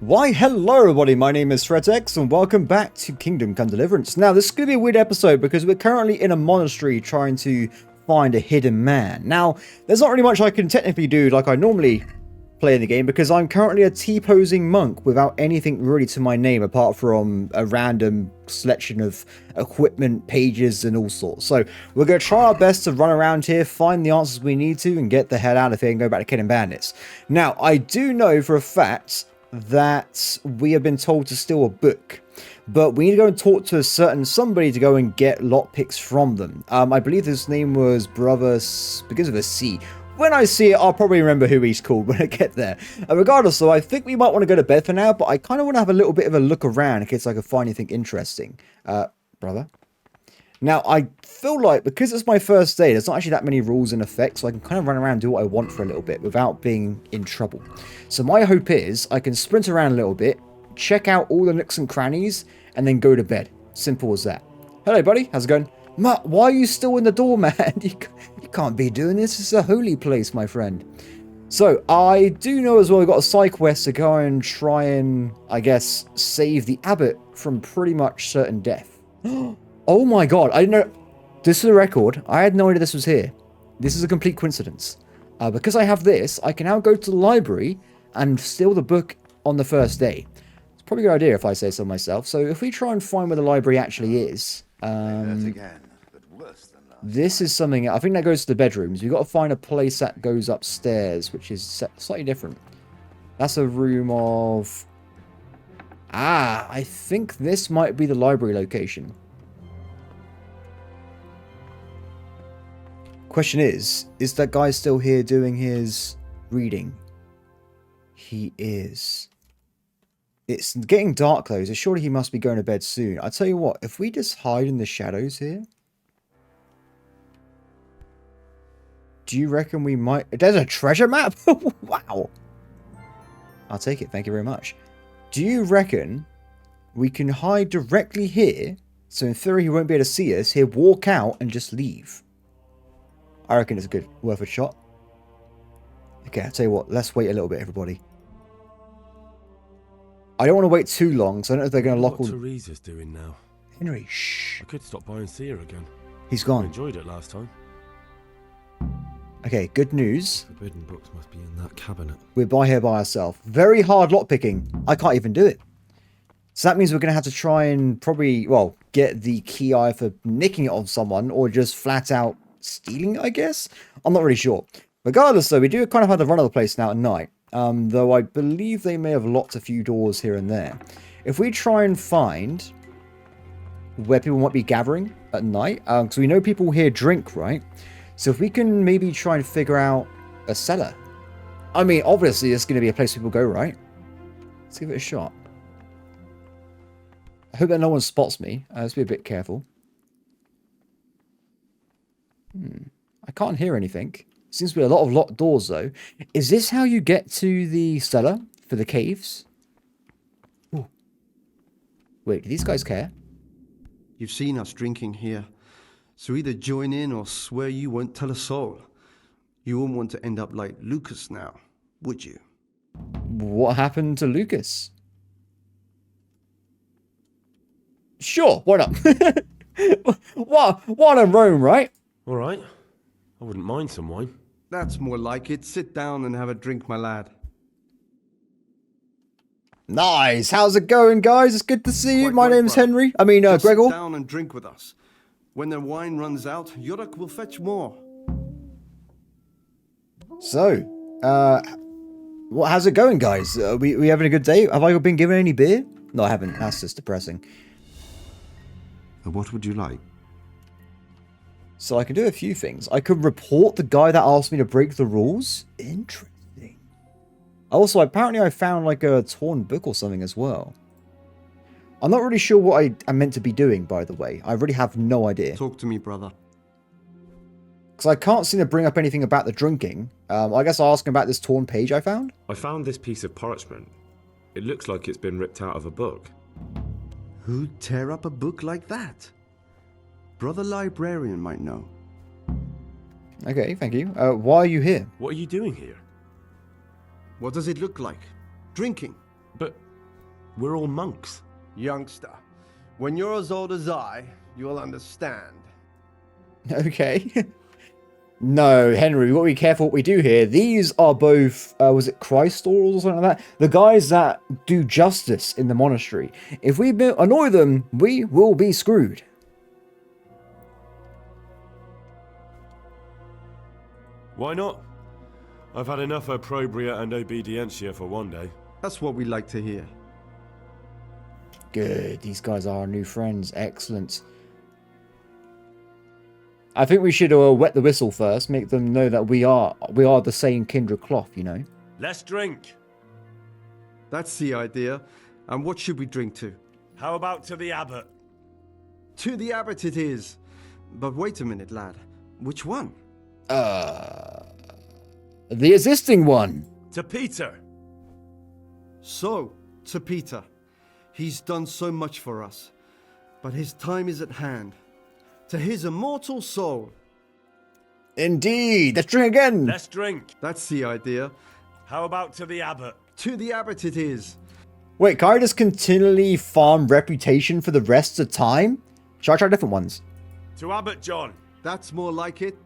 Why, hello everybody, my name is Circators and welcome back to Kingdom Come Deliverance. Now, this is going to be a weird episode because we're currently in a monastery trying to find a hidden man. Now, there's not really much I can technically do like I normally play in the game because I'm currently a T-posing monk without anything really to my name apart from a random selection of equipment, pages and all sorts. So, we're going to try our best to run around here, find the answers we need to and get the hell out of here and go back to killing bandits. Now, I do know for a fact that we have been told to steal a book, but we need to go and talk to a certain somebody to go and get lockpicks from them. I believe his name was Brother, begins with a C. When I see it, I'll probably remember who he's called when I get there. Regardless, though, I think we might want to go to bed for now, but I kind of want to have a little bit of a look around in case I can find anything interesting. Brother? Now, I feel like, because it's my first day, there's not actually that many rules in effect, so I can kind of run around and do what I want for a little bit without being in trouble. So my hope is, I can sprint around a little bit, check out all the nooks and crannies, and then go to bed. Simple as that. Hello, buddy. How's it going? Matt, why are you still in the door, man? You can't be doing this. This is a holy place, my friend. So, I do know as well we've got a side quest to go and try and, I guess, save the abbot from pretty much certain death. Oh my god, I didn't know. This is a record. I had no idea this was here. This is a complete coincidence. Because I have this, I can now go to the library and steal the book on the first day. It's probably a good idea if I say so myself. So if we try and find where the library actually is. This is something, I think that goes to the bedrooms. We've got to find a place that goes upstairs, which is slightly different. That's a room of... I think this might be the library location. Question is that guy still here doing his reading? He is. It's getting dark though, so surely he must be going to bed soon. I tell you what, if we just hide in the shadows here. Do you reckon we might... There's a treasure map? Wow. I'll take it, thank you very much. Do you reckon we can hide directly here, so in theory he won't be able to see us, he'll walk out and just leave? I reckon it's worth a shot. Okay, I'll tell you what. Let's wait a little bit, everybody. I don't want to wait too long, so I don't know if they're going to lock all... What Teresa's doing now? Henry, shh. I could stop by and see her again. He's gone. I enjoyed it last time. Okay, good news. Forbidden books must be in that cabinet. We're by here by ourselves. Very hard lockpicking. I can't even do it. So that means we're going to have to try and probably, well, get the key either for nicking it off someone or just flat out stealing, I guess? I'm not really sure. Regardless, though, we do kind of have the run of the place now at night. Though I believe they may have locked a few doors here and there. If we try and find where people might be gathering at night, because we know people here drink, right? So if we can maybe try and figure out a cellar. I mean, obviously, it's going to be a place people go, right? Let's give it a shot. I hope that no one spots me. Let's be a bit careful. I can't hear anything. Seems to be a lot of locked doors, though. Is this how you get to the cellar for the caves? Ooh. Wait, do these guys care? You've seen us drinking here, so either join in or swear you won't tell a soul. You wouldn't want to end up like Lucas now, would you? What happened to Lucas? Sure, why not? What in Rome, right? All right. I wouldn't mind some wine. That's more like it. Sit down and have a drink, my lad. Nice. How's it going, guys? It's good to see you. Quite My right, name's brother. Henry. I mean, Just Gregor. sit down and drink with us. When the wine runs out, Yorick will fetch more. So, how's it going, guys? We having a good day? Have I been given any beer? No, I haven't. That's just depressing. What would you like? So I can do a few things. I could report the guy that asked me to break the rules. Interesting. Also, apparently I found like a torn book or something as well. I'm not really sure what I'm meant to be doing, by the way. I really have no idea. Talk to me, brother. Because I can't seem to bring up anything about the drinking. I guess I'll ask him about this torn page I found. I found this piece of parchment. It looks like it's been ripped out of a book. Who'd tear up a book like that? Brother Librarian might know. Okay, thank you. Why are you here? What are you doing here? What does it look like? Drinking. But We're all monks. Youngster, when you're as old as I, you'll understand. Okay. No, Henry, we've got to be careful what we do here. These are both, was it Christ stalls or something like that? The guys that do justice in the monastery. If we annoy them, we will be screwed. Why not? I've had enough opprobria and obedientia for one day. That's what we like to hear. Good, these guys are our new friends. Excellent. I think we should wet the whistle first, make them know that we are the same kindred cloth, you know. Let's drink. That's the idea. And what should we drink to? How about to the abbot? To the abbot it is. But wait a minute, lad. Which one? The existing one. To Peter. So, to Peter. He's done so much for us. But his time is at hand. To his immortal soul. Indeed. Let's drink again. Let's drink. That's the idea. How about to the abbot? To the abbot it is. Wait, can I just continually farm reputation for the rest of time? Should I try different ones? To Abbot John. That's more like it.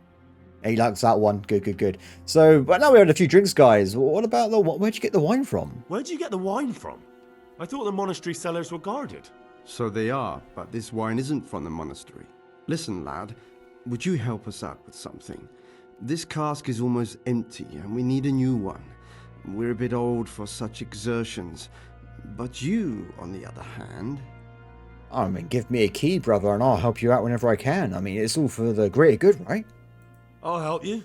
He likes that one. Good, good, good. So, but now we had a few drinks, guys. What about where'd you get the wine from? Where'd you get the wine from? I thought the monastery cellars were guarded. So they are, but this wine isn't from the monastery. Listen, lad, would you help us out with something? This cask is almost empty and we need a new one. We're a bit old for such exertions. But you, on the other hand... I mean, give me a key, brother, and I'll help you out whenever I can. I mean, it's all for the greater good, right? I'll help you.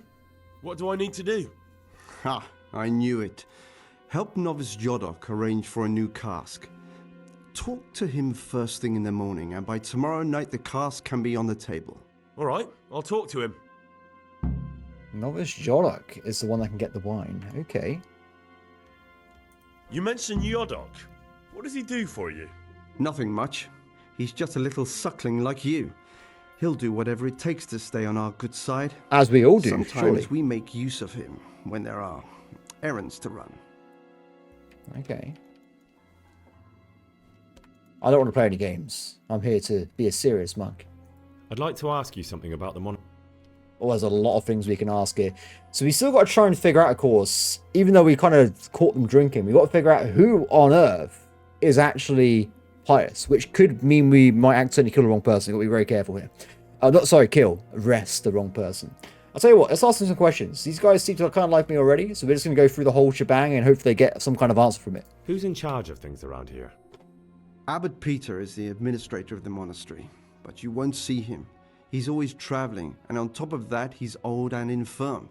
What do I need to do? Ha! I knew it. Help Novice Jodok arrange for a new cask. Talk to him first thing in the morning, and by tomorrow night the cask can be on the table. All right, I'll talk to him. Novice Jodok is the one that can get the wine. Okay. You mentioned Yodok. What does he do for you? Nothing much. He's just a little suckling like you. He'll do whatever it takes to stay on our good side. As we all do, Sometimes surely. we make use of him when there are errands to run. Okay. I don't want to play any games. I'm here to be a serious monk. I'd like to ask you something about the Well, there's a lot of things we can ask here. So we still got to try and figure out, of course, even though we kind of caught them drinking, we've got to figure out who on earth is actually pious, which could mean we might accidentally kill the wrong person. We've got to be very careful here. Arrest the wrong person. I'll tell you what, let's ask them some questions. These guys seem to kind of like me already, so we're just going to go through the whole shebang and hopefully get some kind of answer from it. Who's in charge of things around here? Abbot Peter is the administrator of the monastery, but you won't see him. He's always traveling, and on top of that, he's old and infirm.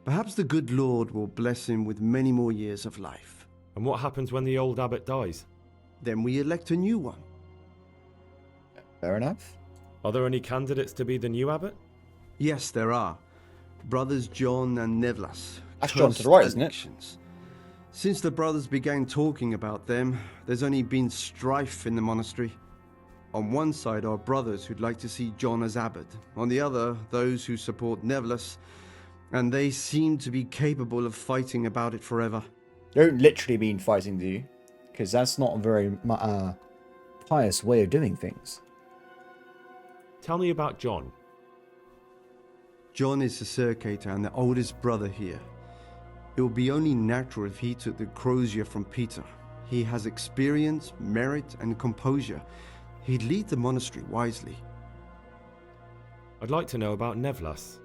Perhaps the good Lord will bless him with many more years of life. And what happens when the old abbot dies? Then we elect a new one. Fair enough. Are there any candidates to be the new abbot? Yes, there are. Brothers John and Nerveless. That's John to the right, isn't it? Elections. Since the brothers began talking about them, there's only been strife in the monastery. On one side are brothers who'd like to see John as abbot. On the other, those who support Nerveless. And they seem to be capable of fighting about it forever. You don't literally mean fighting, do you? Because that's not a very pious way of doing things. Tell me about John. John is the Circator and the oldest brother here. It would be only natural if he took the crozier from Peter. He has experience, merit, and composure. He'd lead the monastery wisely. I'd like to know about Nerveless.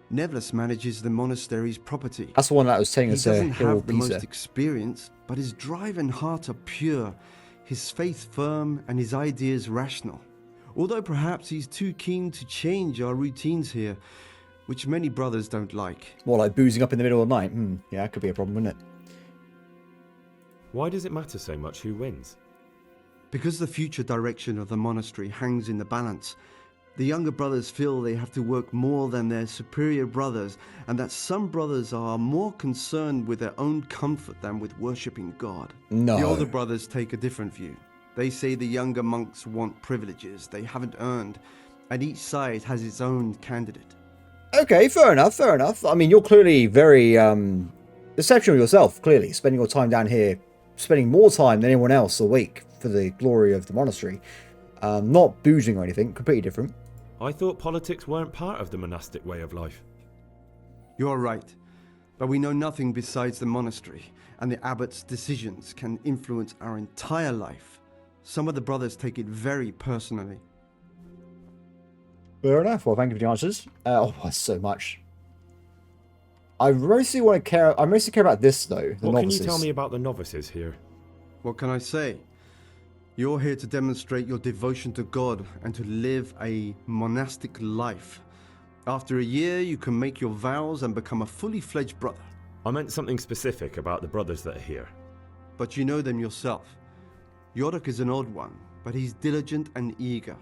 Nerveless manages the monastery's property. That's the one that was telling He us doesn't Hill have the Pisa. most experience, but his drive and heart are pure, his faith firm, and his ideas rational. Although perhaps he's too keen to change our routines here, which many brothers don't like. More like boozing up in the middle of the night. Yeah, that could be a problem, wouldn't it? Why does it matter so much who wins? Because the future direction of the monastery hangs in the balance, the younger brothers feel they have to work more than their superior brothers, and that some brothers are more concerned with their own comfort than with worshipping God. No. The older brothers take a different view. They say the younger monks want privileges they haven't earned, and each side has its own candidate. Okay, fair enough, fair enough. I mean, you're clearly very exceptional yourself, clearly, spending your time down here spending more time than anyone else awake for the glory of the monastery. Not boozing or anything, completely different. I thought politics weren't part of the monastic way of life. You are right, but we know nothing besides the monastery, and the abbot's decisions can influence our entire life. Some of the brothers take it very personally. Fair enough. Well, thank you for the answers. Oh, so much. I mostly care about this though. The What novices. can you tell me about the novices here? What can I say? You're here to demonstrate your devotion to God and to live a monastic life. After a year, you can make your vows and become a fully fledged brother. I meant something specific about the brothers that are here. But you know them yourself. Yorick is an odd one, but he's diligent and eager.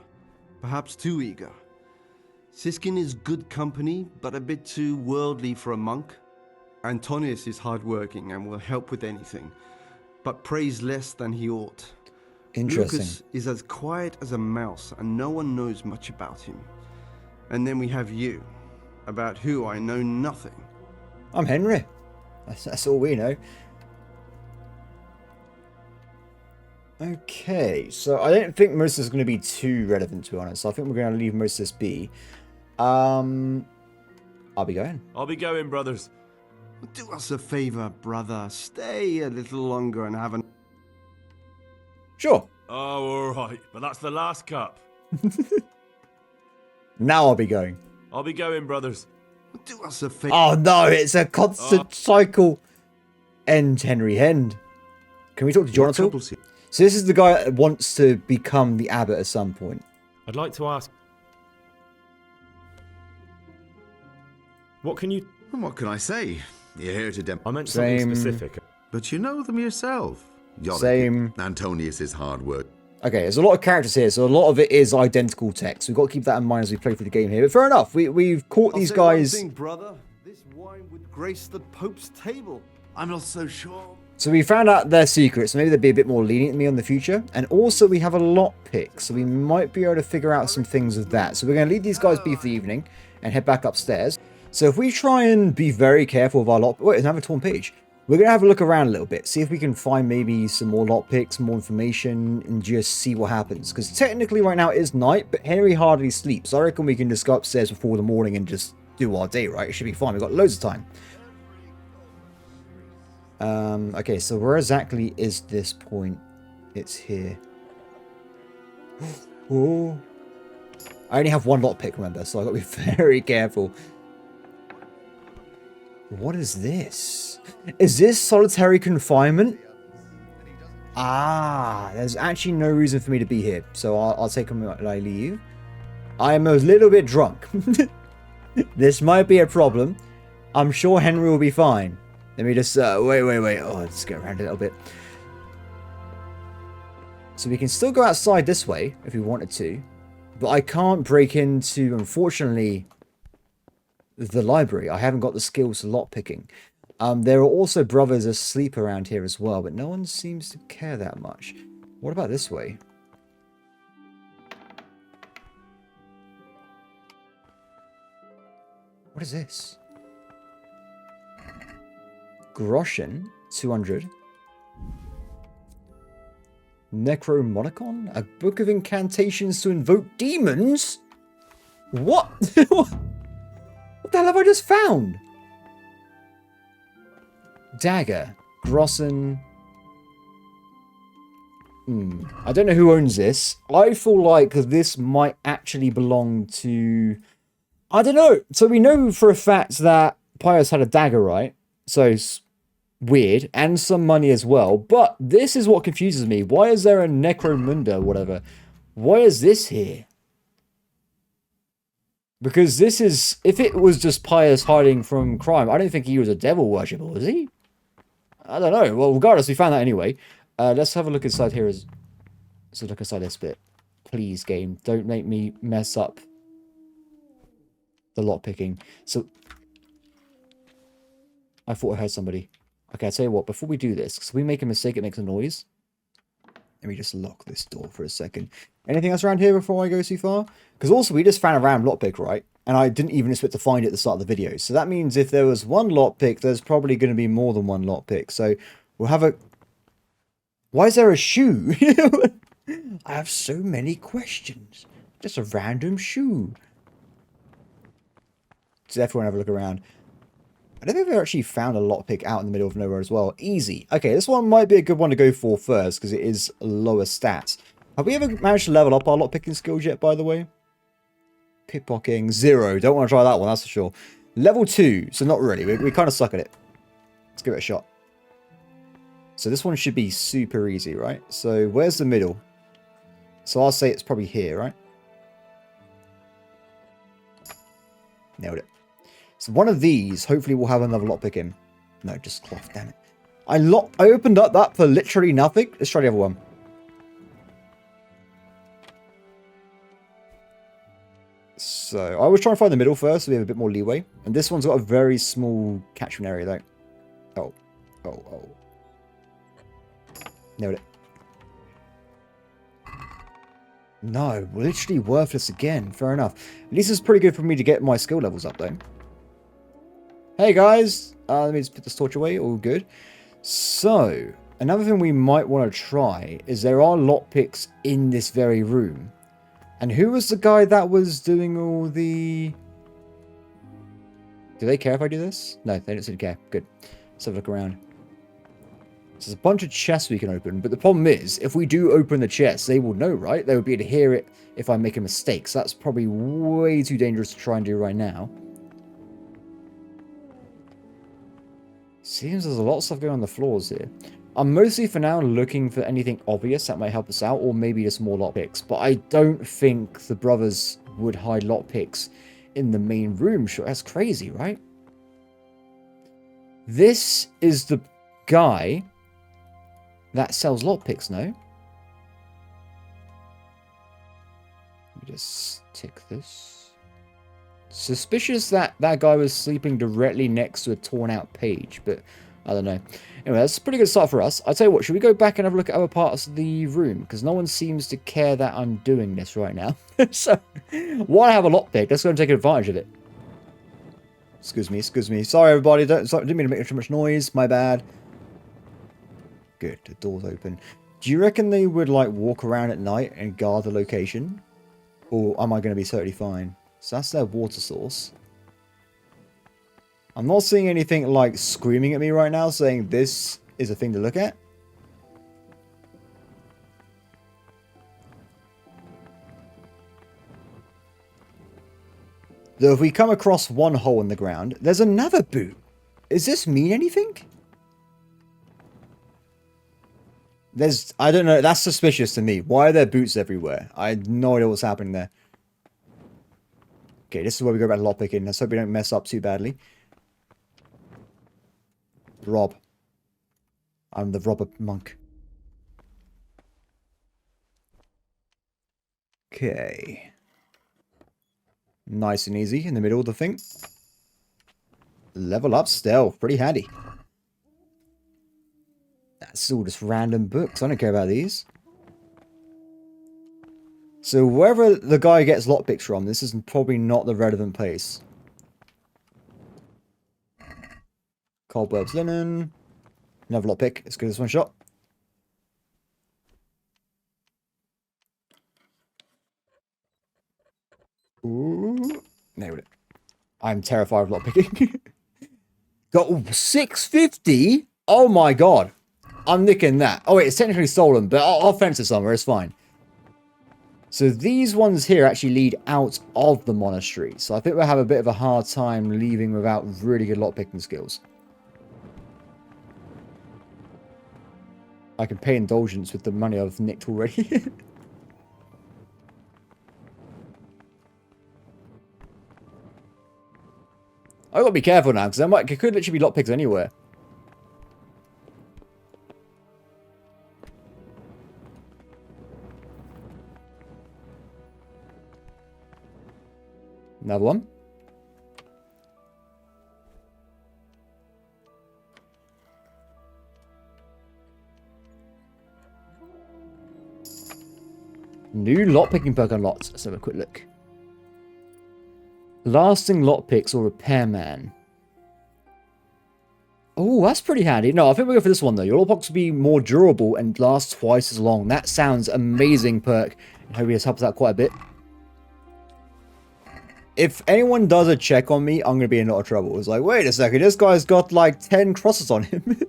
Perhaps too eager. Siskin is good company, but a bit too worldly for a monk. Antonius is hardworking and will help with anything, but prays less than he ought. Interesting. Lucas is as quiet as a mouse, and no one knows much about him. And then we have you, about who I know nothing. I'm Henry. That's all we know. Okay, so I don't think most of this is going to be too relevant, to be honest. I think we're going to leave most of this be. I'll be going. I'll be going, brothers. Do us a favor, brother. Stay a little longer and have an... Sure. Oh, all right, but that's the last cup. Now I'll be going. I'll be going, brothers. Do us a favor. Oh no, it's a constant cycle. End, Henry, end. Can we talk to John at all? So this is the guy that wants to become the abbot at some point. I'd like to ask... What can you... What can I say? You're here to I meant Same. something specific. But you know them yourself. Yorick, Same. Antonius is hard work. Okay, there's a lot of characters here, so a lot of it is identical text. We've got to keep that in mind as we play through the game here. But fair enough, we've caught these guys. One thing, brother. This wine would grace the Pope's table. I'm not so sure. So we found out their secrets. Maybe they'll be a bit more lenient than me in the future. And also we have a lockpick, so we might be able to figure out some things with that. So we're going to leave these guys be for the evening and head back upstairs. So if we try and be very careful with our lock... Wait, another torn page. We're going to have a look around a little bit, see if we can find maybe some more lockpicks, more information, and just see what happens. Because technically right now it is night, but Henry hardly sleeps. So I reckon we can just go upstairs before the morning and just do our day, right? It should be fine. We've got loads of time. Okay, so where exactly is this point? It's here. Oh. I only have one lockpick, remember, so I've got to be very careful. What is this? Is this solitary confinement? Ah, there's actually no reason for me to be here, so I'll take them when I leave. I am a little bit drunk. This might be a problem. I'm sure Henry will be fine. Let me just, wait. Oh, let's get around a little bit. So we can still go outside this way if we wanted to, but I can't break into, unfortunately, the library. I haven't got the skills for lockpicking. There are also brothers asleep around here as well, but no one seems to care that much. What about this way? What is this? Groschen, 200. Necromonicon? A book of incantations to invoke demons? What? What the hell have I just found? Dagger. Grossen. I don't know who owns this. I feel like this might actually belong to... I don't know. So we know for a fact that Pious had a dagger, right? So it's weird. And some money as well. But this is what confuses me. Why is there a Necromunda or whatever? Why is this here? Because this is... If it was just Pious hiding from crime, I don't think he was a devil worshipper, was he? I don't know. Well, regardless, we found that anyway. Let's have a look inside here. Let's look inside this bit. Please, game. Don't make me mess up the lockpicking. So... I thought I heard somebody. Okay, I'll tell you what. Before we do this, because we make a mistake, it makes a noise. Let me just lock this door for a second. Anything else around here before I go too far? Because also, we just found a random lockpick, right? And I didn't even expect to find it at the start of the video. So that means if there was one lockpick, there's probably going to be more than one lockpick. So we'll have a... Why is there a shoe? I have so many questions. Just a random shoe. Does everyone have a look around? I don't think I've actually found a lockpick out in the middle of nowhere as well. Easy. Okay, this one might be a good one to go for first because it is lower stats. Have we ever managed to level up our lockpicking skills yet, by the way? Pickpocketing, 0. Don't want to try that one, that's for sure. Level 2, so not really. We kind of suck at it. Let's give it a shot. So this one should be super easy, right? So where's the middle? So I'll say it's probably here, right? Nailed it. So one of these, hopefully we'll have another lockpick in. No, just cloth, damn it. I opened up that for literally nothing. Let's try the other one. So I was trying to find the middle first, so we have a bit more leeway. And this one's got a very small catchment area, though. Oh. Nailed it. No, literally worthless again. Fair enough. At least it's pretty good for me to get my skill levels up, though. Hey, guys. Let me just put this torch away. All good. So, another thing we might want to try is there are lockpicks in this very room. And who was the guy that was doing all the... Do they care if I do this? No, they don't seem to care. Good. Let's have a look around. There's a bunch of chests we can open, but the problem is, if we do open the chests, they will know, right? They will be able to hear it if I make a mistake, so that's probably way too dangerous to try and do right now. Seems there's a lot of stuff going on the floors here. I'm mostly, for now, looking for anything obvious that might help us out, or maybe just more lockpicks, but I don't think the brothers would hide lockpicks in the main room. Sure, that's crazy, right? This is the guy that sells lockpicks, no? Let me just tick this. Suspicious that that guy was sleeping directly next to a torn out page, but I don't know. Anyway, that's a pretty good start for us. I'll tell you what, should we go back and have a look at other parts of the room? Because no one seems to care that I'm doing this right now. So, while I have a lockpick, let's go and take advantage of it. Excuse me. Sorry, everybody. Didn't mean to make too much noise. My bad. Good, the door's open. Do you reckon they would, like, walk around at night and guard the location? Or am I going to be totally fine? So that's their water source. I'm not seeing anything, like, screaming at me right now saying this is a thing to look at. Though if we come across one hole in the ground, there's another boot. Does this mean anything? I don't know, that's suspicious to me. Why are there boots everywhere? I have no idea what's happening there. Okay, this is where we go back to lockpicking. Let's hope we don't mess up too badly. Rob. I'm the robber monk. Okay. Nice and easy in the middle of the thing. Level up stealth. Pretty handy. That's all just random books. I don't care about these. So wherever the guy gets lockpicks from, this is probably not the relevant place. Cobwebs linen. Another lockpick. Let's go this one shot. Ooh. Nailed it. I'm terrified of lockpicking. Got 650? Oh my god. I'm nicking that. Oh wait, it's technically stolen, but I'll fence it somewhere, it's fine. So these ones here actually lead out of the monastery. So I think we'll have a bit of a hard time leaving without really good lockpicking skills. I can pay indulgence with the money I've nicked already. I gotta be careful now, because it could literally be lockpicks anywhere. Another one. New lockpicking perk unlocked. Let's have a quick look. Lasting lockpicks or repairman. Oh, that's pretty handy. No, I think we'll go for this one, though. Your lockpicks will be more durable and last twice as long. That sounds amazing perk. I hope this helps out quite a bit. If anyone does a check on me, I'm going to be in a lot of trouble. It's like, wait a second, this guy's got like 10 crosses on him.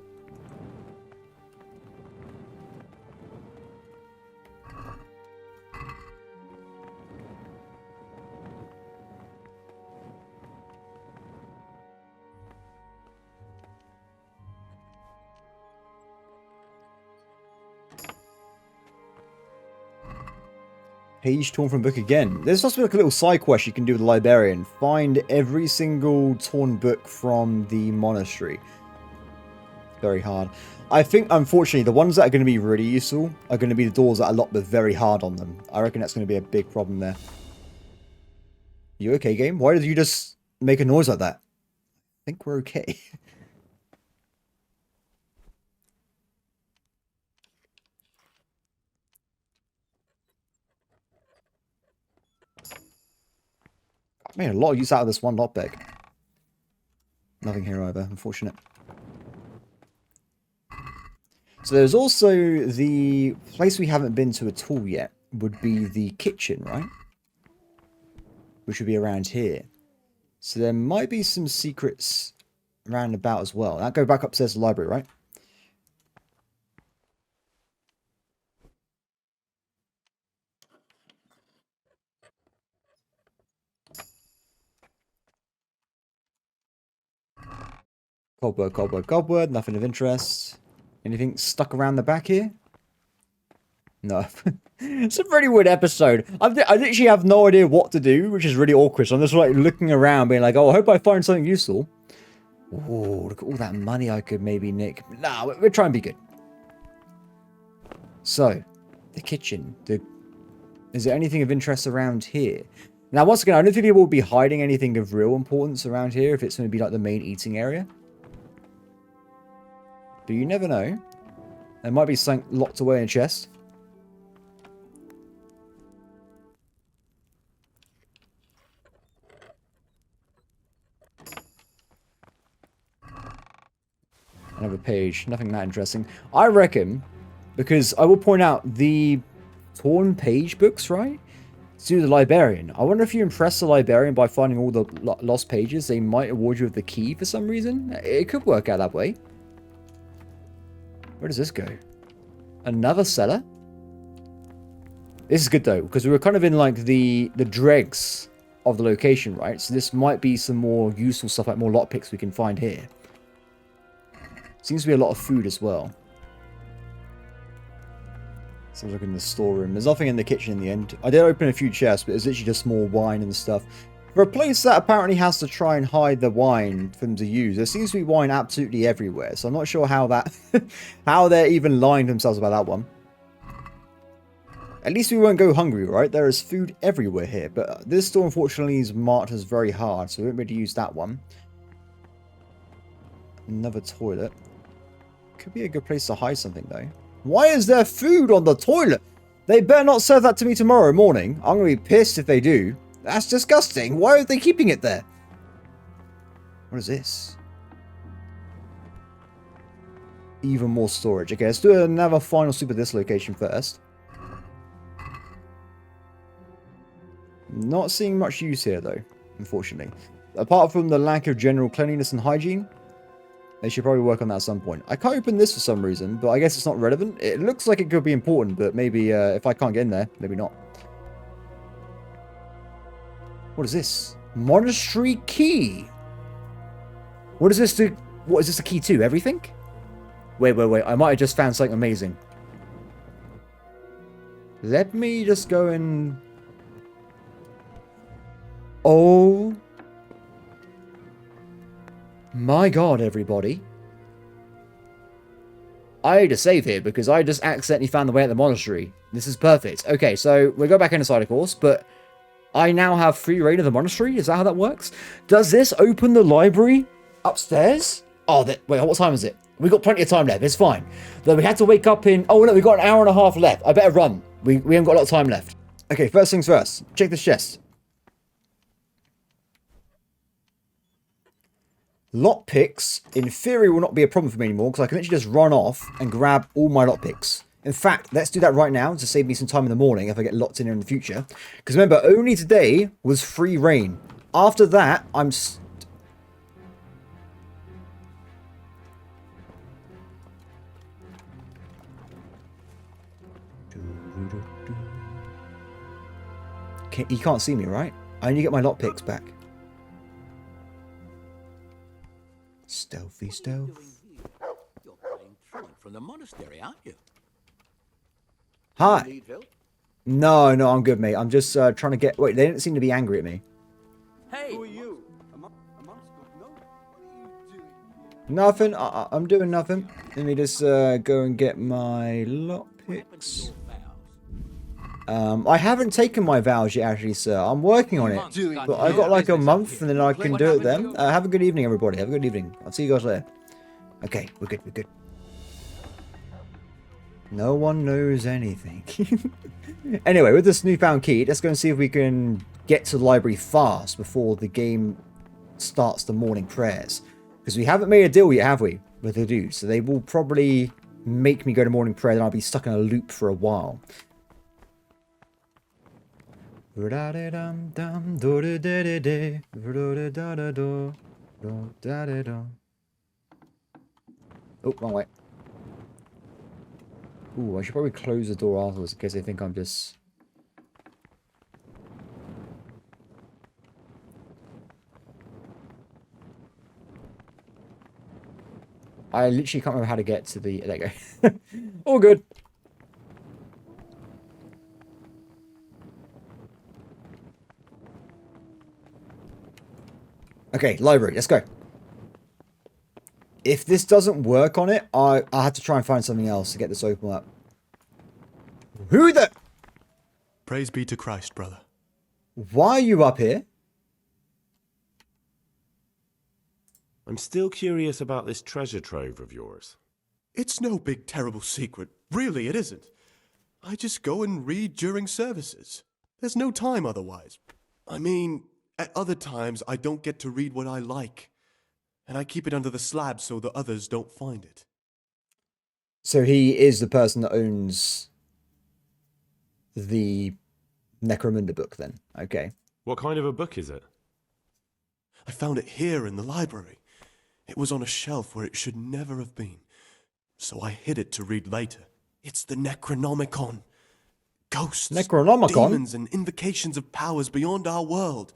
Page torn from book again. There's also like a little side quest you can do with the librarian. Find every single torn book from the monastery. Very hard. I think, unfortunately, the ones that are going to be really useful are going to be the doors that are locked but very hard on them. I reckon that's going to be a big problem there. You okay, game? Why did you just make a noise like that? I think we're okay. I made a lot of use out of this one lockpick. Nothing here either, unfortunate. So there's also the place we haven't been to at all yet, would be the kitchen, right? Which would be around here. So there might be some secrets around about as well. That go back upstairs to the library, right? Cobweb, cobweb, cobweb. Nothing of interest. Anything stuck around the back here? No. It's a pretty weird episode. I literally have no idea what to do, which is really awkward. So I'm just like looking around, being like, oh, I hope I find something useful. Oh, look at all that money I could maybe nick. Nah, we're trying to be good. So, the kitchen. Is there anything of interest around here? Now, once again, I don't think people will be hiding anything of real importance around here if it's going to be like the main eating area. But you never know. There might be something locked away in a chest. Another page. Nothing that interesting. I reckon, because I will point out the torn page books, right? To the librarian. I wonder if you impress the librarian by finding all the lost pages, they might award you with the key for some reason. It could work out that way. Where does this go? Another cellar? This is good though, because we were kind of in like the dregs of the location, right? So this might be some more useful stuff, like more lockpicks we can find here. Seems to be a lot of food as well. So look in the storeroom. There's nothing in the kitchen in the end. I did open a few chests, but it's literally just more wine and stuff. For a place that apparently has to try and hide the wine for them to use, there seems to be wine absolutely everywhere. So I'm not sure how that, how they're even lying to themselves about that one. At least we won't go hungry, right? There is food everywhere here, but this store unfortunately is marked as very hard, so we won't be able to use that one. Another toilet. Could be a good place to hide something though. Why is there food on the toilet? They better not serve that to me tomorrow morning. I'm going to be pissed if they do. That's disgusting. Why are they keeping it there? What is this? Even more storage. Okay, let's do another final sweep of this location first. Not seeing much use here though, unfortunately. Apart from the lack of general cleanliness and hygiene, they should probably work on that at some point. I can't open this for some reason, but I guess it's not relevant. It looks like it could be important, but maybe if I can't get in there, maybe not. What is this? Monastery key. What does this do? What is this a key to? Everything? Wait. I might have just found something amazing. Let me just go and... Oh my god, everybody. I need to save here because I just accidentally found the way at the monastery. This is perfect. Okay, so we'll go back inside, of course, but I now have free reign of the monastery. Is that how that works? Does this open the library upstairs? Oh, wait, what time is it? We got plenty of time left. It's fine. Though we had to wake up in... Oh, no, we got an hour and a half left. I better run. We haven't got a lot of time left. Okay, first things first. Check this chest. lockpicks, in theory, will not be a problem for me anymore because I can literally just run off and grab all my lockpicks. In fact, let's do that right now to save me some time in the morning if I get locked in here in the future. Because remember, only today was free reign. After that, I'm... You can't see me, right? I only get my lockpicks back. Stealthy stealth. You're playing truant from the monastery, aren't you? Hi. Need help? No, I'm good, mate. I'm just trying to get... Wait, they didn't seem to be angry at me. Hey! Who are you? A monk got no. What are you doing? Nothing. I'm doing nothing. Let me just go and get my lockpicks. I haven't taken my vows yet, actually, sir. I'm working on it. But I've got like a month and then I can do it then. Have a good evening, everybody. Have a good evening. I'll see you guys later. Okay, we're good, we're good. No one knows anything. Anyway, with this newfound key, let's go and see if we can get to the library fast before the game starts the morning prayers. Because we haven't made a deal yet, have we? With the dudes. So they will probably make me go to morning prayer, then I'll be stuck in a loop for a while. Oh, wrong way. Ooh, I should probably close the door afterwards in case they think I'm just... I literally can't remember how to get to the... There you go. All good. Okay, library, let's go. If this doesn't work on it, I have to try and find something else to get this open up. Who the... Praise be to Christ, brother. Why are you up here? I'm still curious about this treasure trove of yours. It's no big terrible secret. Really, it isn't. I just go and read during services. There's no time otherwise. I mean, at other times I don't get to read what I like. And I keep it under the slab so the others don't find it. So he is the person that owns the Necromunda book then. Okay. What kind of a book is it? I found it here in the library. It was on a shelf where it should never have been. So I hid it to read later. It's the Necronomicon. Ghosts, Necronomicon? demons, and invocations of powers beyond our world.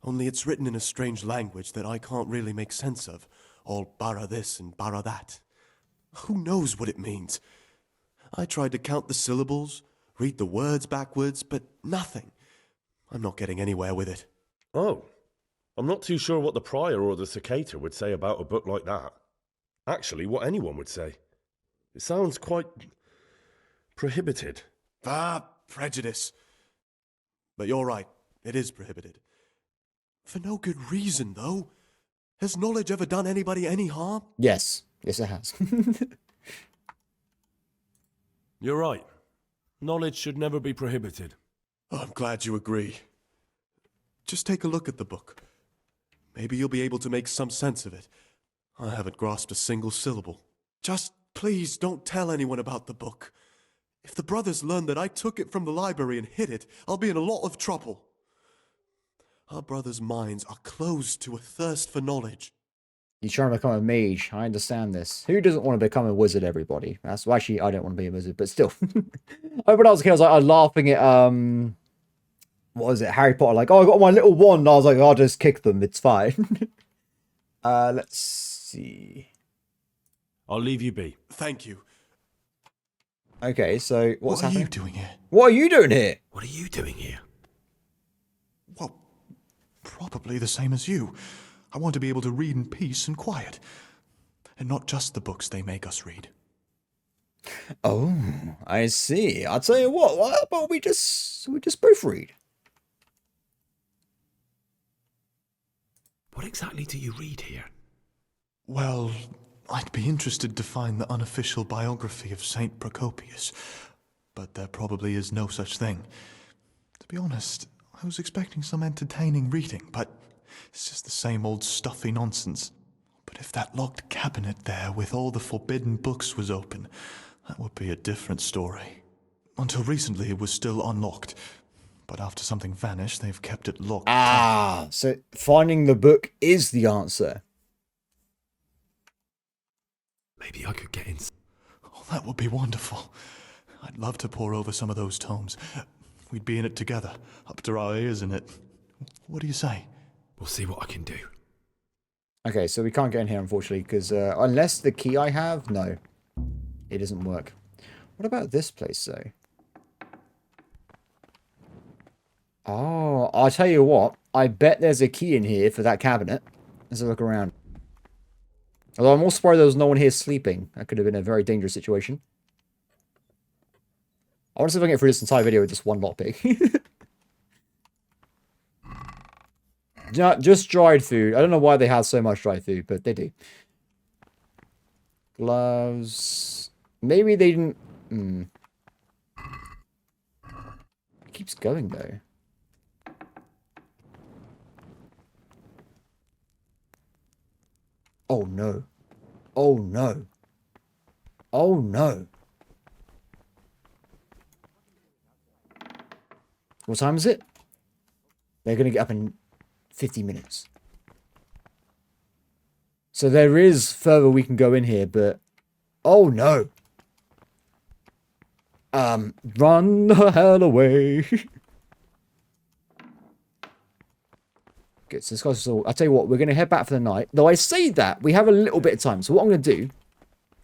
Only it's written in a strange language that I can't really make sense of. All bara this and bara that. Who knows what it means? I tried to count the syllables, read the words backwards, but nothing. I'm not getting anywhere with it. Oh, I'm not too sure what the prior or the Circator would say about a book like that. Actually, what anyone would say. It sounds quite... prohibited. Prejudice. But you're right, it is prohibited. For no good reason, though. Has knowledge ever done anybody any harm? Yes. Yes, it has. You're right. Knowledge should never be prohibited. Oh, I'm glad you agree. Just take a look at the book. Maybe you'll be able to make some sense of it. I haven't grasped a single syllable. Just please don't tell anyone about the book. If the brothers learn that I took it from the library and hid it, I'll be in a lot of trouble. Our brothers' minds are closed to a thirst for knowledge. You're trying to become a mage. I understand this. Who doesn't want to become a wizard, everybody? That's well, actually, I don't want to be a wizard, but still. When I was a kid, I was laughing at, what was it, Harry Potter, like, oh, I got my little wand. I was like, I'll just kick them. It's fine. Let's see. I'll leave you be. Thank you. Okay, so what's happening? What are you doing here? What are you doing here? What are you doing here? Well, probably the same as you. I want to be able to read in peace and quiet. And not just the books they make us read. Oh, I see. I'll tell you what about we just both read? What exactly do you read here? Well, I'd be interested to find the unofficial biography of Saint Procopius, but there probably is no such thing. To be honest, I was expecting some entertaining reading, but It's just the same old stuffy nonsense. But if that locked cabinet there with all the forbidden books was open, that would be a different story. Until recently it was still unlocked. But after something vanished, they've kept it locked. Ah, so finding the book is the answer. Maybe I could get in. Oh, that would be wonderful. I'd love to pore over some of those tomes. We'd be in it together, up to our ears in it. What do you say? We'll see what I can do. Okay, so we can't get in here, unfortunately, because unless the key I have, no. It doesn't work. What about this place, though? Oh, I'll tell you what. I bet there's a key in here for that cabinet. Let's have a look around. Although I'm also surprised there was no one here sleeping. That could have been a very dangerous situation. I want to see if I can get through this entire video with just one lockpick. Just dried food. I don't know why they have so much dried food, but they do. Gloves. Maybe they didn't... It keeps going, though. Oh, no. Oh, no. Oh, no. What time is it? They're going to get up in 50 minutes. So there is further we can go in here, but... Oh, no. Run the hell away. Good, so this guy's all... I'll tell you what, we're going to head back for the night. Though I say that, we have a little bit of time. So what I'm going to do,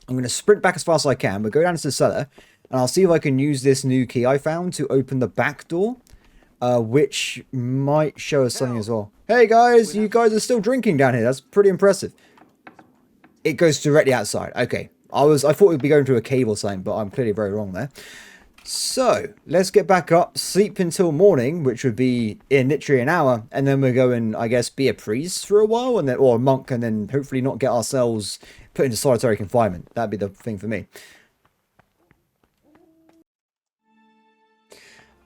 I'm going to sprint back as fast as I can. We'll go down to the cellar, and I'll see if I can use this new key I found to open the back door, which might show us something as well. Hey guys, you guys are still drinking down here. That's pretty impressive. It goes directly outside. Okay, I thought we'd be going to a cave or something, but I'm clearly very wrong there. So, let's get back up, sleep until morning, which would be in literally an hour, and then we'll go and, I guess, be a priest for a while, and then, or a monk, and then hopefully not get ourselves put into solitary confinement. That'd be the thing for me.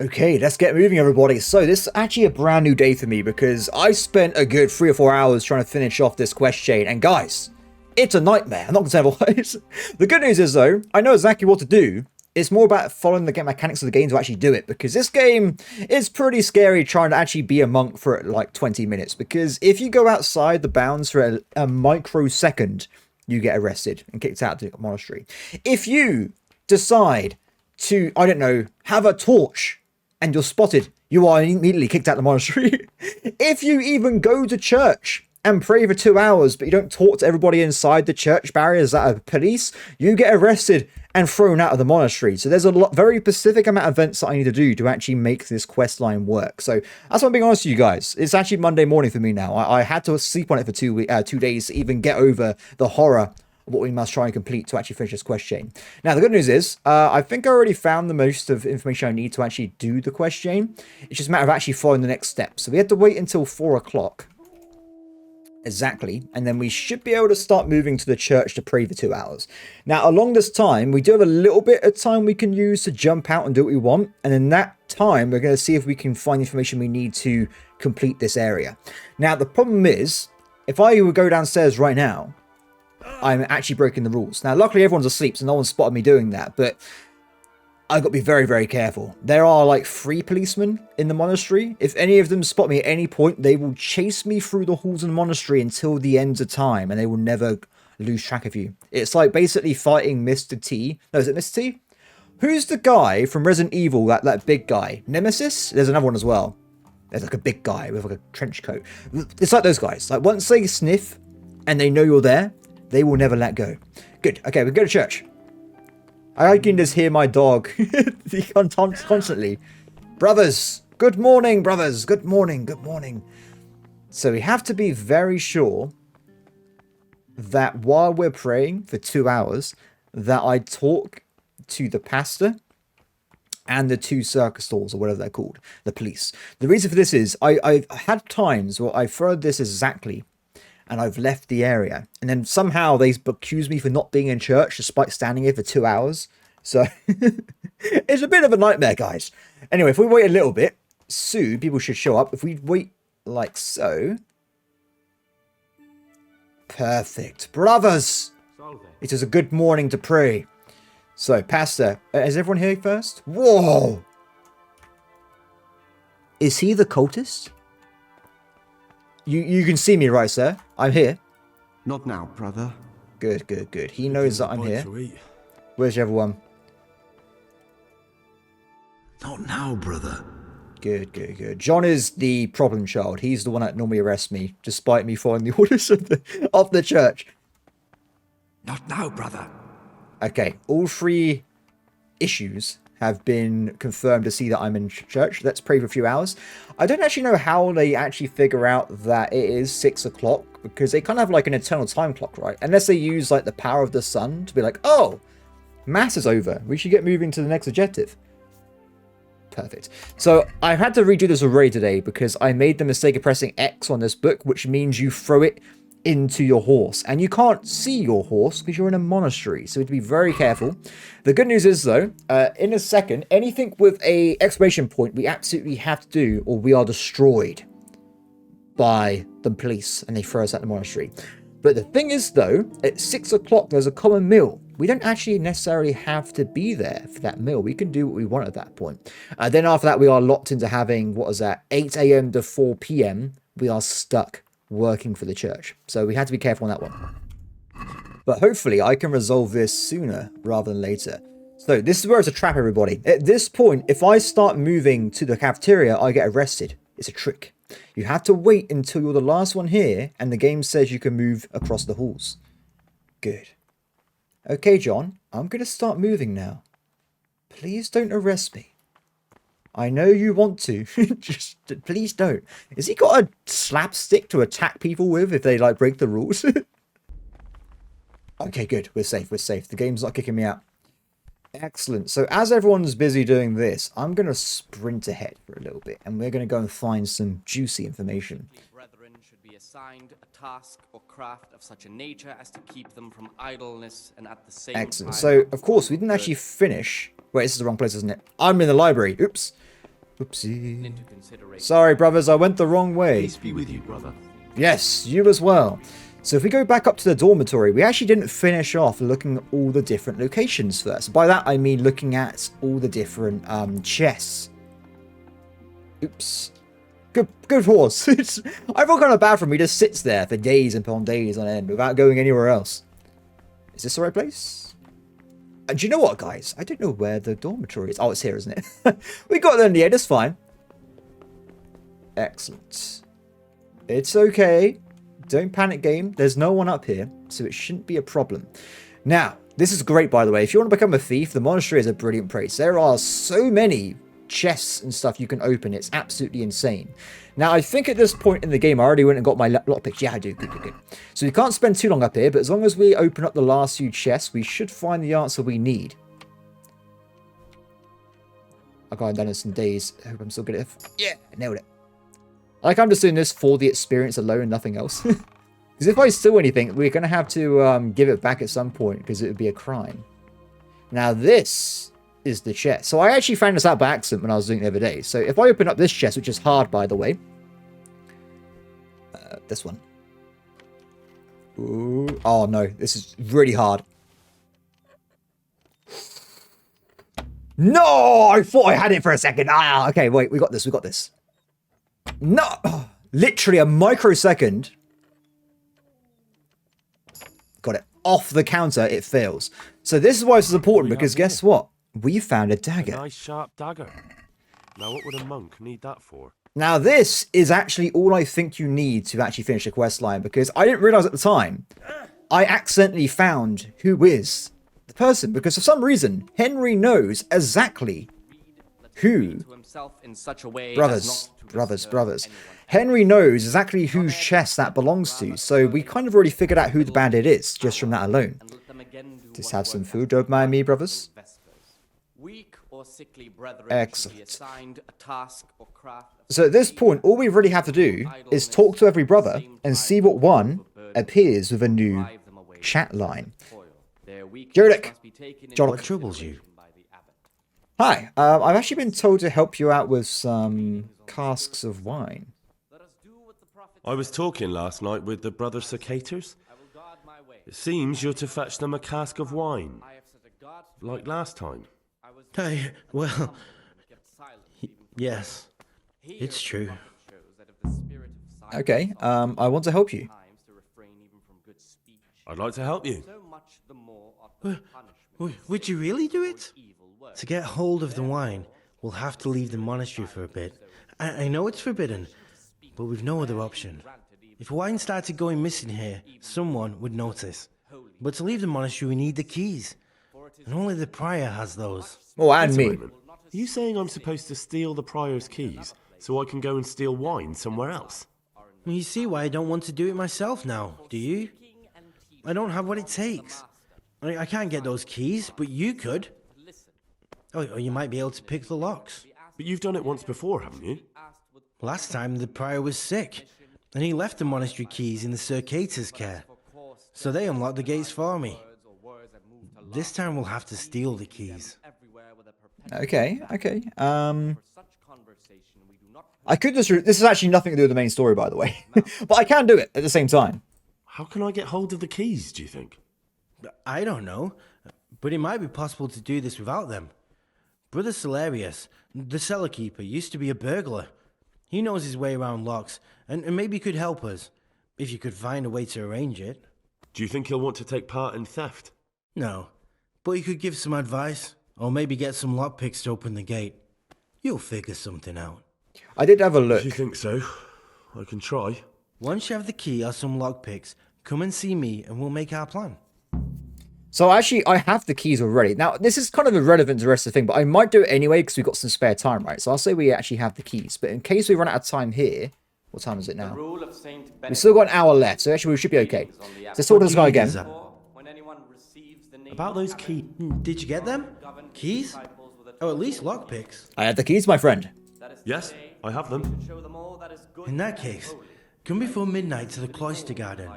Okay, let's get moving, everybody. So, this is actually a brand new day for me, because I spent a good 3 or 4 hours trying to finish off this quest chain, and guys, it's a nightmare. I'm not going to say otherwise. The good news is, though, I know exactly what to do. It's more about following the mechanics of the game to actually do it, because this game is pretty scary trying to actually be a monk for like 20 minutes, because if you go outside the bounds for a microsecond, you get arrested and kicked out of the monastery. If you decide to, I don't know, have a torch and you're spotted, you are immediately kicked out of the monastery. If you even go to church and pray for 2 hours, but you don't talk to everybody inside the church barriers that are police, you get arrested and thrown out of the monastery. So there's a very specific amount of events that I need to do to actually make this quest line work. So that's what I'm being honest with you guys. It's actually Monday morning for me now. I had to sleep on it for 2 days to even get over the horror of what we must try and complete to actually finish this quest chain. Now, the good news is, I think I already found the most of information I need to actually do the quest chain. It's just a matter of actually following the next step. So we had to wait until 4 o'clock. Exactly, and then we should be able to start moving to the church to pray for 2 hours. Now, along this time, we do have a little bit of time we can use to jump out and do what we want, and in that time, we're going to see if we can find the information we need to complete this area. Now, the problem is, if I would go downstairs right now, I'm actually breaking the rules. Now, luckily, everyone's asleep, so no one spotted me doing that, but I've got to be very, very careful. There are like 3 policemen in the monastery. If any of them spot me at any point, they will chase me through the halls of the monastery until the end of time, and they will never lose track of you. It's like basically fighting Mr. T. No, is it Mr. T? Who's the guy from Resident Evil, that big guy? Nemesis? There's another one as well. There's like a big guy with like a trench coat. It's like those guys. Like once they sniff and they know you're there, they will never let go. Good. Okay, we go to church. I can just hear my dog constantly. Brothers, good morning, brothers. Good morning, good morning. So we have to be very sure that while we're praying for 2 hours, that I talk to the pastor and the 2 circators, or whatever they're called, the police. The reason for this is I've had times where I've followed this exactly, and I've left the area, and then somehow they accuse me for not being in church despite standing here for 2 hours. So it's a bit of a nightmare, guys. Anyway, if we wait a little bit, soon people should show up. If we wait like so, Perfect. Brothers! Salve. It is a good morning to pray. So, Pastor, is everyone here first? Whoa! Is he the cultist? You can see me, right, sir? I'm here. Not now, brother. Good, good, good. He knows that I'm Bite here. to eat. Where's everyone? Not now, brother. Good, good, good. John is the problem child. He's the one that normally arrests me, despite me following the orders of the church. Not now, brother. Okay, all three issues have been confirmed to see that I'm in church. Let's pray for a few hours. I don't actually know how they actually figure out that it is 6 o'clock, because they kind of have like an eternal time clock, right? Unless they use like the power of the sun to be like, oh, mass is over. We should get moving to the next objective. Perfect. So I had to redo this already today because I made the mistake of pressing X on this book, which means you throw it into your horse, and you can't see your horse because you're in a monastery, so you have to be very careful. The good news is though, in a second, anything with a exclamation point we absolutely have to do, or we are destroyed by the police and they throw us at the monastery. But the thing is though, at 6 o'clock there's a common meal. We don't actually necessarily have to be there for that meal. We can do what we want at that point. Then after that we are locked into having, what is that, 8 a.m. to 4 p.m. we are stuck working for the church. So we had to be careful on that one. But hopefully I can resolve this sooner rather than later. So this is where it's a trap, everybody. At this point, if I start moving to the cafeteria, I get arrested. It's a trick. You have to wait until you're the last one here, and the game says you can move across the halls. Good. Okay, John, I'm going to start moving now. Please don't arrest me. I know you want to. Just please don't. Has he got a slapstick to attack people with if they like break the rules? Okay, good. We're safe. We're safe. The game's not kicking me out. Excellent. So as everyone's busy doing this, I'm going to sprint ahead for a little bit, and we're going to go and find some juicy information. Brethren should be assigned a task or craft of such a nature as to keep them from idleness and at the same Excellent. time... So, of course, we didn't actually finish... Wait, this is the wrong place, isn't it? I'm in the library. Oops. Oopsie. into consideration. Sorry, brothers. I went the wrong way. Peace be with you, brother. Yes, you as well. So if we go back up to the dormitory, we actually didn't finish off looking at all the different locations first. By that, I mean looking at all the different chests. Oops. Good horse. I feel kind of bad for him. He just sits there for days upon days on end without going anywhere else. Is this the right place? Do you know what, guys? I don't know where the dormitory is. Oh, it's here, isn't it? We got there in the end. It's fine. Excellent. It's okay. Don't panic, game. There's no one up here, so it shouldn't be a problem. Now, this is great, by the way. If you want to become a thief, the monastery is a brilliant place. There are so many chests and stuff you can open. It's absolutely insane. Now, I think at this point in the game, I already went and got my lockpicks. Yeah, I do. Good, good, good. So we can't spend too long up here, but as long as we open up the last few chests, we should find the answer we need. I've got done this in days. I hope I'm still good at it. Yeah, I nailed it. Like, I'm just doing this for the experience alone and nothing else. Because if I steal anything, we're going to have to give it back at some point, because it would be a crime. Now, this is the chest. So I actually found this out by accident when I was doing it the other day. So if I open up this chest, which is hard, by the way. This one. Ooh. Oh, no. This is really hard. No! I thought I had it for a second. Ah, okay, wait. We got this. We got this. No! Literally a microsecond. Got it. Off the counter, it fails. So this is why this is important, because guess what? We found a dagger. A nice sharp dagger. Now what would a monk need that for? Now this is actually all I think you need to actually finish the quest line, because I didn't realise at the time, I accidentally found who is the person, because for some reason, Henry knows exactly who... Brothers. Henry knows exactly whose chest that belongs to, so we kind of already figured out who the bandit is, just from that alone. Just have some food, don't mind me, brothers. Excellent. So at this point, all we really have to do is talk to every brother and see what one appears with a new chat line. Jodek! What troubles you? Hi, I've actually been told to help you out with some casks of wine. I was talking last night with the brother Circators. It seems you're to fetch them a cask of wine, I have set a guard like last time. I was Well, kept silent yes, it's true. shows that if the spirit of silence Okay, I want to help you. times to refrain even from good speech, I'd like to help you. so much the more ought the punishment Would you really do it? evil work. To get hold of the wine, we'll have to leave the monastery for a bit. I know it's forbidden, but we've no other option. If wine started going missing here, someone would notice. But to leave the monastery, we need the keys. And only the prior has those. Oh, and Wait a me. moment. Are you saying I'm supposed to steal the prior's keys so I can go and steal wine somewhere else? Well, you see why I don't want to do it myself now, do you? I don't have what it takes. I can't get those keys, but you could. Or you might be able to pick the locks. But you've done it once before, haven't you? Last time the prior was sick, and he left the monastery keys in the Circators' care. So they unlocked the gates for me. This time we'll have to steal the keys. Okay. I could just... This is actually nothing to do with the main story, by the way. But I can do it at the same time. How can I get hold of the keys, do you think? I don't know, but it might be possible to do this without them. Brother Celarius, the cellar keeper, used to be a burglar. He knows his way around locks, and maybe could help us, if you could find a way to arrange it. Do you think he'll want to take part in theft? No, but you could give some advice, or maybe get some lockpicks to open the gate. You'll figure something out. I did have a look. If you think so, I can try. Once you have the key or some lockpicks, come and see me and we'll make our plan. So actually, I have the keys already. Now, this is kind of irrelevant to the rest of the thing, but I might do it anyway because we've got some spare time, right? So I'll say we actually have the keys. But in case we run out of time here... What time is it now? Rule of Saint We've Benedict still got an hour left, so actually we should be okay. So let's talk to this guy again. when anyone receives the name About those keys. Did you get them? Keys? Oh, at least lockpicks. I have the keys, my friend. Yes, I have them. show them all that is good In that case, come before midnight to the cloister garden.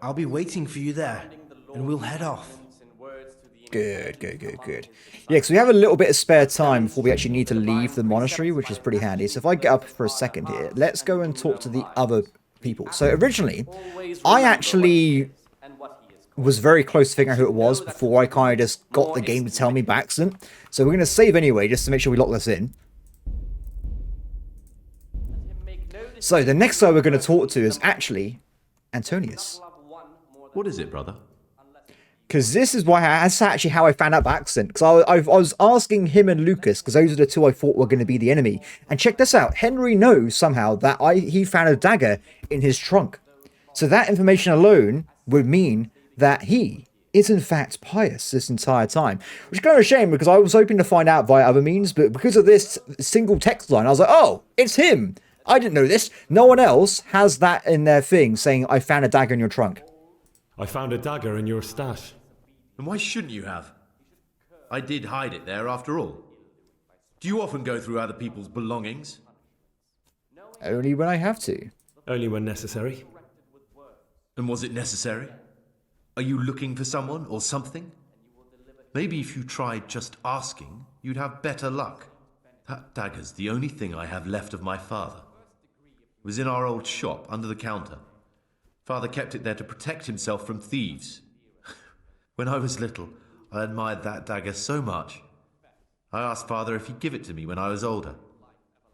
I'll be waiting for you there, and we'll head off. Good. Yeah, because we have a little bit of spare time before we actually need to leave the monastery, which is pretty handy. So if I get up for a second here, let's go and talk to the other people. So originally, I actually was very close to figuring out who it was before I kind of just got the game to tell me by accident. So we're going to save anyway, just to make sure we lock this in. So the next guy we're going to talk to is actually Antonius. What is it, brother? Because this is why that's actually how I found out by accident. Because I was asking him and Lucas, because those are the two I thought were going to be the enemy. And check this out. Henry knows somehow that he found a dagger in his trunk. So that information alone would mean that he is in fact pious this entire time. Which is kind of a shame because I was hoping to find out via other means. But because of this single text line, I was like, oh, it's him. I didn't know this. No one else has that in their thing saying, I found a dagger in your trunk. I found a dagger in your stash. And why shouldn't you have? I did hide it there after all. Do you often go through other people's belongings? Only when I have to. Only when necessary. And was it necessary? Are you looking for someone or something? Maybe if you tried just asking, you'd have better luck. That dagger's the only thing I have left of my father. It was in our old shop under the counter. Father kept it there to protect himself from thieves. When I was little, I admired that dagger so much. I asked Father if he'd give it to me when I was older.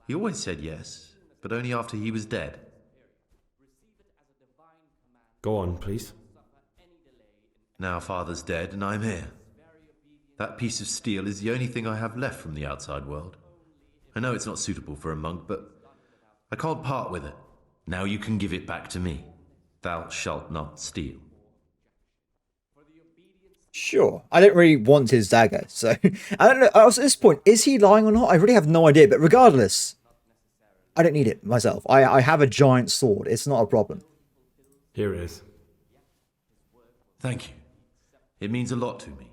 He always said yes, but only after he was dead. Go on, please. Now Father's dead and I'm here. That piece of steel is the only thing I have left from the outside world. I know it's not suitable for a monk, but I can't part with it. Now you can give it back to me. Thou shalt not steal. Sure. I don't really want his dagger, so... I don't know, at this point, is he lying or not? I really have no idea, but regardless, I don't need it myself. I have a giant sword. It's not a problem. Here it is. Thank you. It means a lot to me.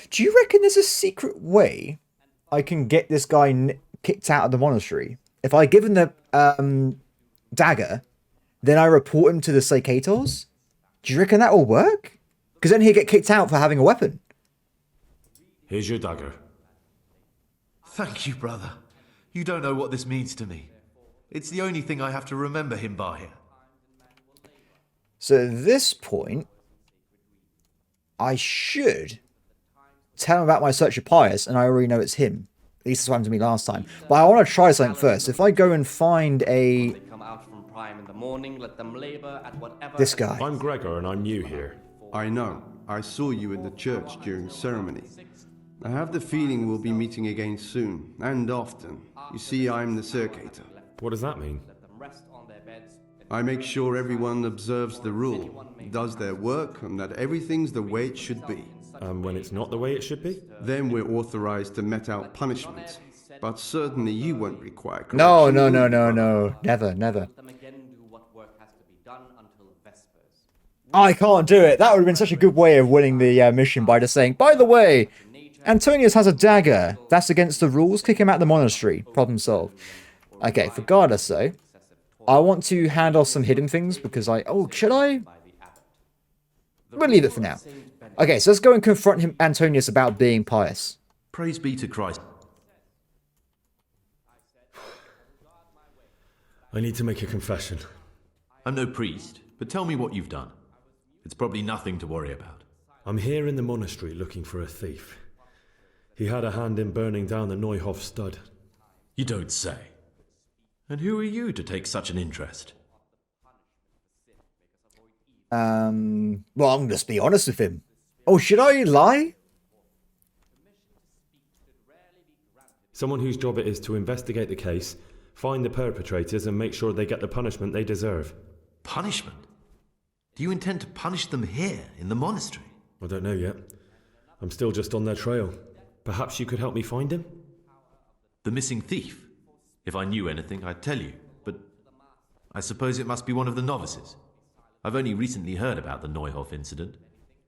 Do you reckon there's a secret way I can get this guy kicked out of the monastery? If I give him the dagger, then I report him to the Circators? Do you reckon that will work? Because then he'll get kicked out for having a weapon. Here's your dagger. Thank you, brother. You don't know what this means to me. It's the only thing I have to remember him by. So at this point, I should tell him about my search of Pious, and I already know it's him. At least that's what happened to me last time. But I want to try something first. If I go and find They come out from prime in the morning, let them labor at whatever. this guy. I'm Gregor and I'm new here. I know. I saw you in the church during ceremony. I have the feeling we'll be meeting again soon, and often. You see, I'm the Circator. What does that mean? Let them rest on their beds. I make sure everyone observes the rule, does their work, and that everything's the way it should be. And when it's not the way it should be? Then we're authorized to mete out punishments. But certainly you won't require correction. No. Never. Let them again do what work has to be done until Vespers. I can't do it. That would have been such a good way of winning the mission by just saying, by the way, Antonius has a dagger. That's against the rules. Kick him out of the monastery. Problem solved. Okay, regardless though, I want to hand off some hidden things because should I? We'll leave it for now. Okay, so let's go and confront Antonius about being pious. Praise be to Christ. I need to make a confession. I'm no priest, but tell me what you've done. It's probably nothing to worry about. I'm here in the monastery looking for a thief. He had a hand in burning down the Neuhof stud. You don't say. And who are you to take such an interest? Well, I'm going to just be honest with him. Oh, should I lie? Someone whose job it is to investigate the case, find the perpetrators and make sure they get the punishment they deserve. Punishment? Do you intend to punish them here, in the monastery? I don't know yet. I'm still just on their trail. Perhaps you could help me find him? The missing thief? If I knew anything, I'd tell you, but I suppose it must be one of the novices. I've only recently heard about the Neuhof incident.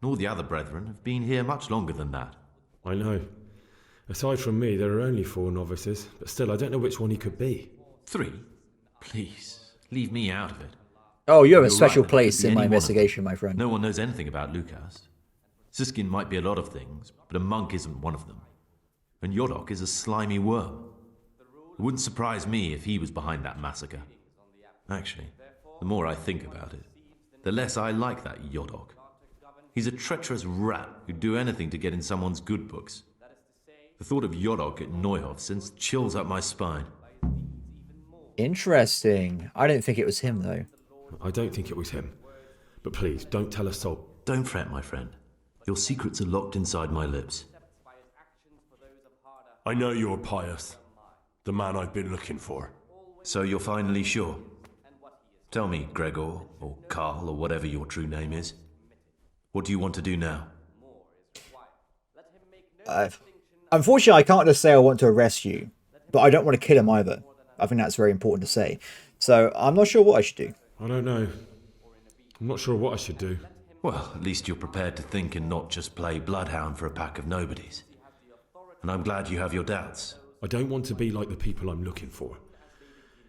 Nor the other brethren have been here much longer than that. I know. Aside from me, there are only 4 novices, but still, I don't know which one he could be. 3? Please, leave me out of it. Oh, you have a You're special right, place it could be in my any one of them. investigation, my friend. No one knows anything about Lucas. Siskin might be a lot of things, but a monk isn't one of them. And Yodok is a slimy worm. It wouldn't surprise me if he was behind that massacre. Actually, the more I think about it, the less I like that Yodok. He's a treacherous rat who'd do anything to get in someone's good books. The thought of Yodok at Neuhof sends chills up my spine. Interesting. I didn't think it was him, though. I don't think it was him. But please, don't tell a soul. Don't fret, my friend. Your secrets are locked inside my lips. I know you're Pious, the man I've been looking for. So you're finally sure? Tell me, Gregor, or Karl, or whatever your true name is. What do you want to do now? Unfortunately, I can't just say I want to arrest you, but I don't want to kill him either. I think that's very important to say. So I'm not sure what I should do. I don't know. I'm not sure what I should do. Well, at least you're prepared to think and not just play bloodhound for a pack of nobodies. And I'm glad you have your doubts. I don't want to be like the people I'm looking for.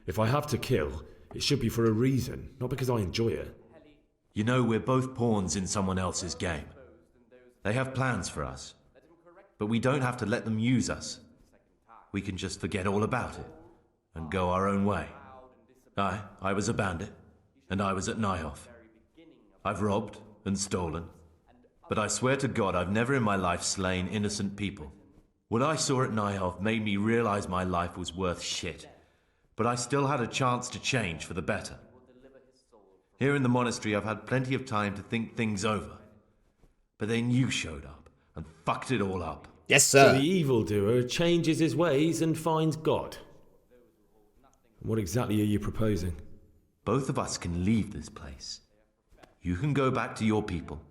If I have to kill, it should be for a reason, not because I enjoy it. You know, we're both pawns in someone else's game. They have plans for us, but we don't have to let them use us. We can just forget all about it and go our own way. I was a bandit, and I was at Neuhof. I've robbed and stolen, but I swear to God I've never in my life slain innocent people. What I saw at Neuhof made me realize my life was worth shit, but I still had a chance to change for the better. Here in the monastery I've had plenty of time to think things over, but then you showed up and fucked it all up. Yes, So sir. the evildoer changes his ways and finds God. What exactly are you proposing? Both of us can leave this place. You can go back to your people,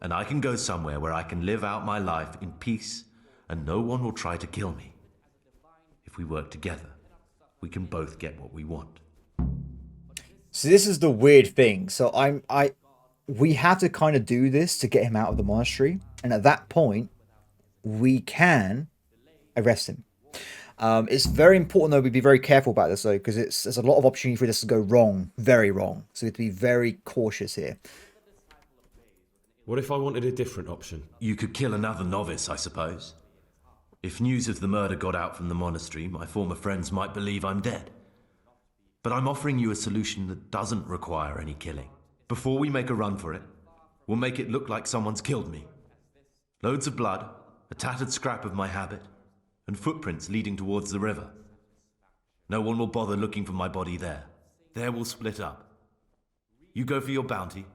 and I can go somewhere where I can live out my life in peace, and no one will try to kill me. If we work together, we can both get what we want. So this is the weird thing. So we have to kind of do this to get him out of the monastery, and at that point, we can arrest him. It's very important though we be very careful about this though, because there's a lot of opportunity for this to go wrong, very wrong. So we have to be very cautious here. What if I wanted a different option? You could kill another novice, I suppose. If news of the murder got out from the monastery, my former friends might believe I'm dead. But I'm offering you a solution that doesn't require any killing. Before we make a run for it, we'll make it look like someone's killed me. Loads of blood, a tattered scrap of my habit, and footprints leading towards the river. No one will bother looking for my body there. There we'll split up. You go for your bounty,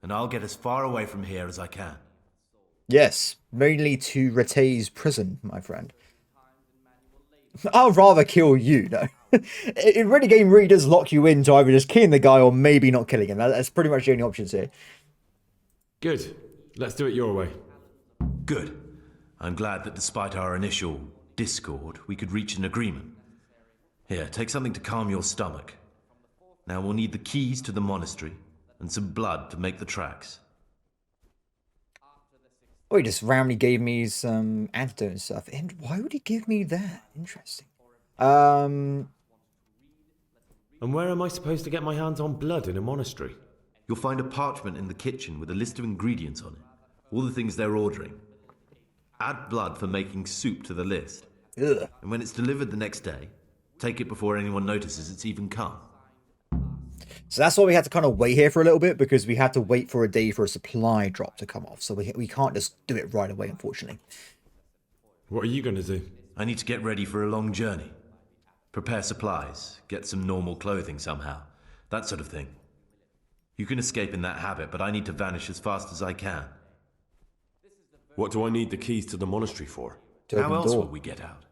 and I'll get as far away from here as I can. Yes, mainly to Rattay's prison, my friend. I'd rather kill you, though. It really game really does lock you into either just killing the guy or maybe not killing him. That's pretty much the only options here. Good. Let's do it your way. Good. I'm glad that despite our initial discord, we could reach an agreement. Here, take something to calm your stomach. Now we'll need the keys to the monastery and some blood to make the tracks. Oh, he just randomly gave me some antidote and stuff. And why would he give me that? Interesting. And where am I supposed to get my hands on blood in a monastery? You'll find a parchment in the kitchen with a list of ingredients on it. All the things they're ordering. Add blood for making soup to the list. Ugh. And when it's delivered the next day, take it before anyone notices it's even come. So that's why we had to kind of wait here for a little bit, because we had to wait for a day for a supply drop to come off. So we can't just do it right away, unfortunately. What are you going to do? I need to get ready for a long journey. Prepare supplies, get some normal clothing somehow. That sort of thing. You can escape in that habit, but I need to vanish as fast as I can. What do I need the keys to the monastery for? To How open else door. will we get out?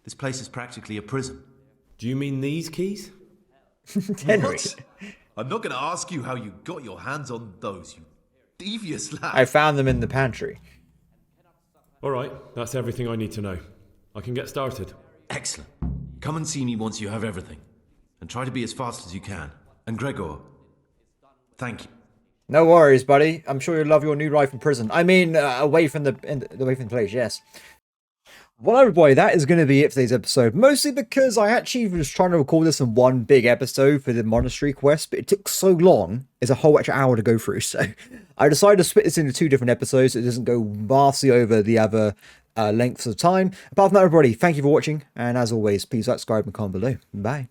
This place is practically a prison. Do you mean these keys? Henry. What? I'm not going to ask you how you got your hands on those, you devious lad. I found them in the pantry. Alright, that's everything I need to know. I can get started. Excellent. Come and see me once you have everything. And try to be as fast as you can. And Gregor, thank you. No worries, buddy. I'm sure you'll love your new life in prison. I mean, away from the place, yes. Well, everybody, that is going to be it for today's episode. Mostly because I actually was trying to record this in one big episode for the monastery quest, but it took so long. It's a whole extra hour to go through. So I decided to split this into 2 different episodes so it doesn't go vastly over the other lengths of time. Apart from that, everybody, thank you for watching. And as always, please subscribe and comment below. Bye.